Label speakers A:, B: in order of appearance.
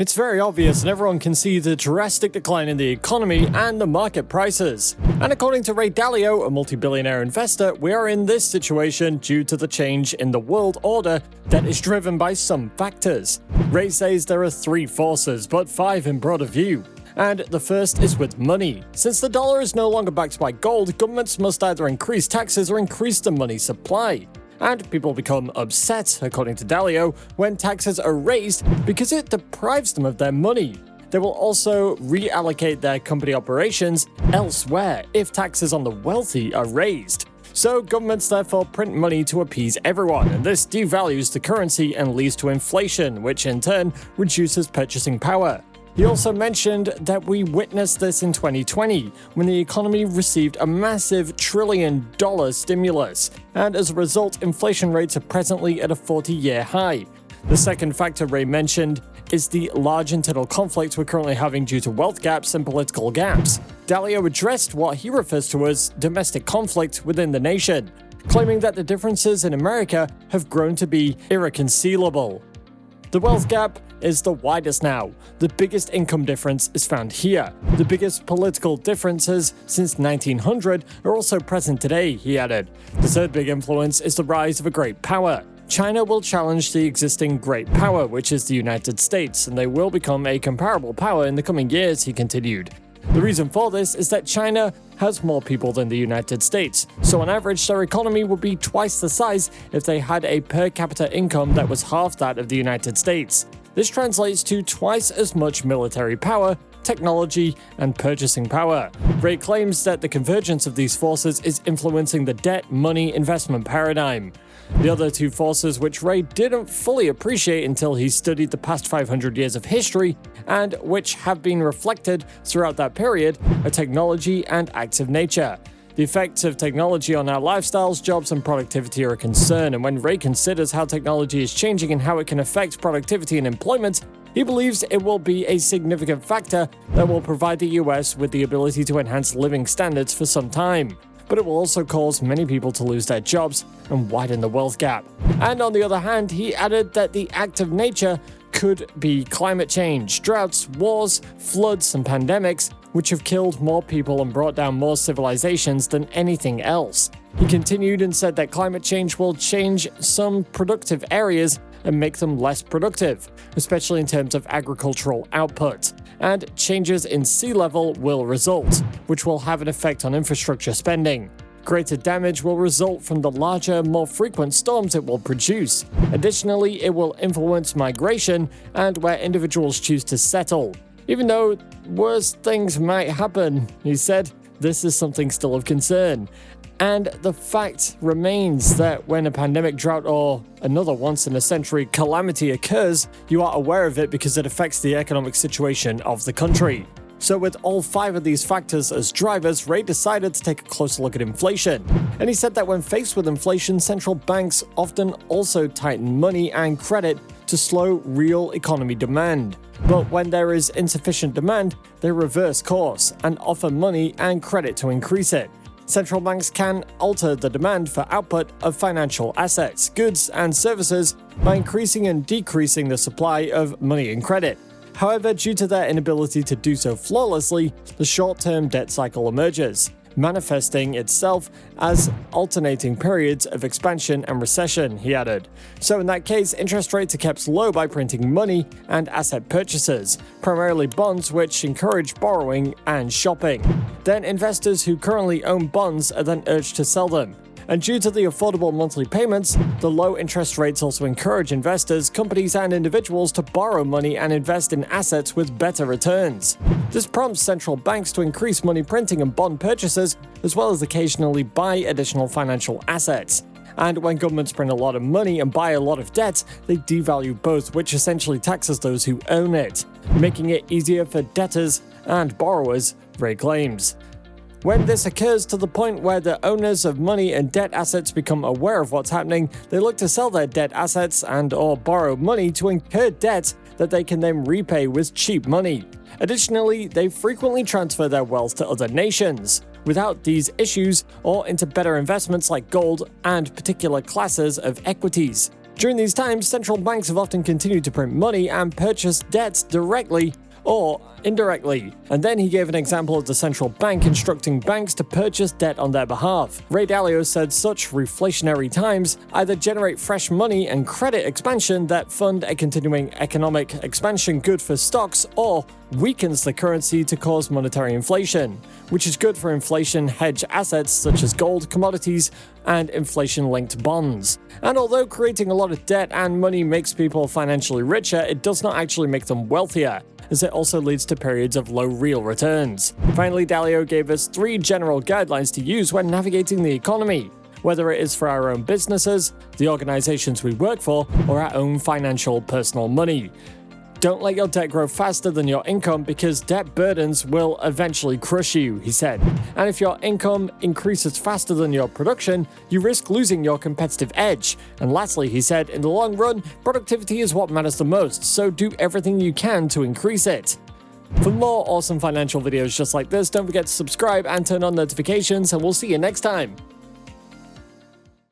A: It's very obvious and everyone can see the drastic decline in the economy and the market prices. And according to Ray Dalio, a multi-billionaire investor, we are in this situation due to the change in the world order that is driven by some factors. Ray says there are 3 forces, but 5 in broader view. And the first is with money. Since the dollar is no longer backed by gold, governments must either increase taxes or increase the money supply. And people become upset, according to Dalio, when taxes are raised because it deprives them of their money. They will also reallocate their company operations elsewhere if taxes on the wealthy are raised. So governments therefore print money to appease everyone, and this devalues the currency and leads to inflation, which in turn reduces purchasing power. He also mentioned that we witnessed this in 2020, when the economy received a massive $1 trillion stimulus, and as a result, inflation rates are presently at a 40-year high. The second factor Ray mentioned is the large internal conflict we're currently having due to wealth gaps and political gaps. Dalio addressed what he refers to as domestic conflict within the nation, claiming that the differences in America have grown to be irreconcilable. The wealth gap is the widest now. The biggest income difference is found here. The biggest political differences since 1900 are also present today, he added. The third big influence is the rise of a great power. China will challenge the existing great power, which is the United States, and they will become a comparable power in the coming years, he continued. The reason for this is that China has more people than the United States, so on average their economy would be twice the size if they had a per capita income that was half that of the United States. This translates to twice as much military power, technology, and purchasing power. Ray claims that the convergence of these forces is influencing the debt-money investment paradigm. The other 2 forces which Ray didn't fully appreciate until he studied the past 500 years of history, and which have been reflected throughout that period, are technology and active nature. The effects of technology on our lifestyles, jobs, and productivity are a concern, and when Ray considers how technology is changing and how it can affect productivity and employment, he believes it will be a significant factor that will provide the US with the ability to enhance living standards for some time. But it will also cause many people to lose their jobs and widen the wealth gap. And on the other hand, he added that the act of nature could be climate change, droughts, wars, floods, and pandemics, which have killed more people and brought down more civilizations than anything else. He continued and said that climate change will change some productive areas and make them less productive, especially in terms of agricultural output. And changes in sea level will result, which will have an effect on infrastructure spending. Greater damage will result from the larger, more frequent storms it will produce. Additionally, it will influence migration and where individuals choose to settle. Even though worse things might happen, he said, this is something still of concern. And the fact remains that when a pandemic, drought, or another once-in-a-century calamity occurs, you are aware of it because it affects the economic situation of the country. So with all 5 of these factors as drivers, Ray decided to take a closer look at inflation. And he said that when faced with inflation, central banks often also tighten money and credit to slow real economy demand. But when there is insufficient demand, they reverse course and offer money and credit to increase it. Central banks can alter the demand for output of financial assets, goods, and services by increasing and decreasing the supply of money and credit. However, due to their inability to do so flawlessly, the short-term debt cycle emerges, manifesting itself as alternating periods of expansion and recession, he added. So in that case, interest rates are kept low by printing money and asset purchases, primarily bonds, which encourage borrowing and shopping. Then investors who currently own bonds are then urged to sell them. And due to the affordable monthly payments, the low interest rates also encourage investors, companies, and individuals to borrow money and invest in assets with better returns. This prompts central banks to increase money printing and bond purchases, as well as occasionally buy additional financial assets. And when governments print a lot of money and buy a lot of debt, they devalue both, which essentially taxes those who own it, making it easier for debtors and borrowers, Ray claims. When this occurs to the point where the owners of money and debt assets become aware of what's happening, they look to sell their debt assets and/or borrow money to incur debt that they can then repay with cheap money. Additionally, they frequently transfer their wealth to other nations without these issues or into better investments like gold and particular classes of equities. During these times, central banks have often continued to print money and purchase debts directly or indirectly. And then he gave an example of the central bank instructing banks to purchase debt on their behalf. Ray Dalio said such reflationary times either generate fresh money and credit expansion that fund a continuing economic expansion good for stocks, or weakens the currency to cause monetary inflation, which is good for inflation hedge assets such as gold, commodities, and inflation-linked bonds. And although creating a lot of debt and money makes people financially richer, it does not actually make them wealthier, as it also leads to periods of low real returns. Finally, Dalio gave us 3 general guidelines to use when navigating the economy, whether it is for our own businesses, the organizations we work for, or our own financial personal money. Don't let your debt grow faster than your income, because debt burdens will eventually crush you, he said. And if your income increases faster than your production, you risk losing your competitive edge. And lastly, he said, in the long run, productivity is what matters the most, so do everything you can to increase it. For more awesome financial videos just like this, don't forget to subscribe and turn on notifications, and we'll see you next time.